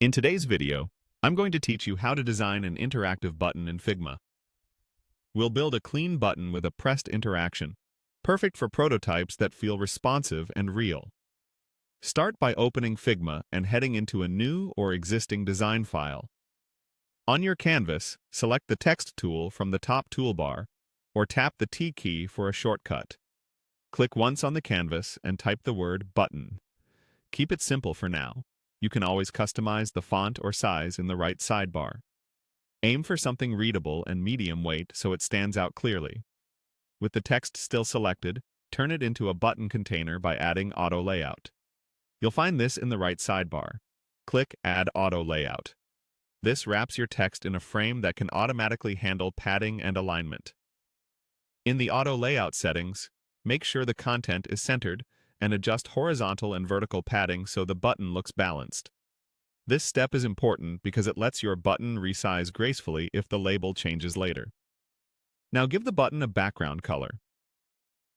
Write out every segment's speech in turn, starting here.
In today's video, I'm going to teach you how to design an interactive button in Figma. We'll build a clean button with a pressed interaction, perfect for prototypes that feel responsive and real. Start by opening Figma and heading into a new or existing design file. On your canvas, select the Text tool from the top toolbar, or tap the T key for a shortcut. Click once on the canvas and type the word "button." Keep it simple for now. You can always customize the font or size in the right sidebar. Aim for something readable and medium weight so it stands out clearly. With the text still selected, turn it into a button container by adding Auto Layout. You'll find this in the right sidebar. Click Add Auto Layout. This wraps your text in a frame that can automatically handle padding and alignment. In the Auto Layout settings, make sure the content is centered and adjust horizontal and vertical padding so the button looks balanced. This step is important because it lets your button resize gracefully if the label changes later. Now give the button a background color.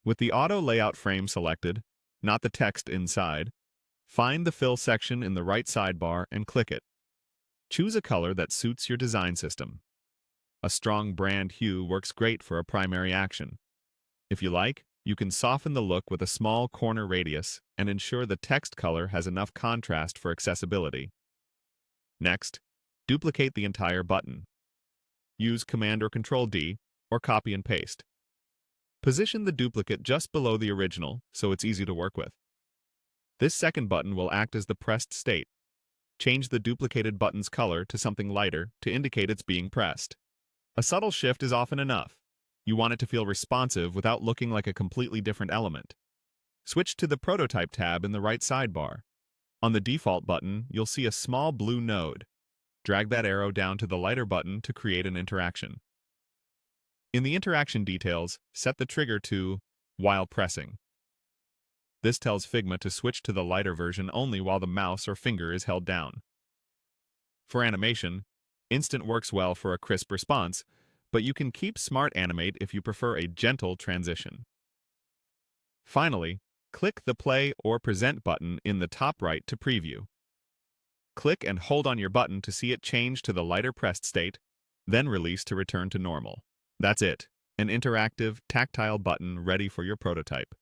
With the Auto Layout frame selected, not the text inside, find the Fill section in the right sidebar and click it. Choose a color that suits your design system. A strong brand hue works great for a primary action. If you like, you can soften the look with a small corner radius and ensure the text color has enough contrast for accessibility. Next, duplicate the entire button. Use Command or Control-D or copy and paste. Position the duplicate just below the original so it's easy to work with. This second button will act as the pressed state. Change the duplicated button's color to something lighter to indicate it's being pressed. A subtle shift is often enough. You want it to feel responsive without looking like a completely different element. Switch to the Prototype tab in the right sidebar. On the default button, you'll see a small blue node. Drag that arrow down to the lighter button to create an interaction. In the interaction details, set the trigger to while pressing. This tells Figma to switch to the lighter version only while the mouse or finger is held down. For animation, Instant works well for a crisp response, but you can keep Smart Animate if you prefer a gentle transition. Finally, click the Play or Present button in the top right to preview. Click and hold on your button to see it change to the lighter pressed state, then release to return to normal. That's it, an interactive, tactile button ready for your prototype.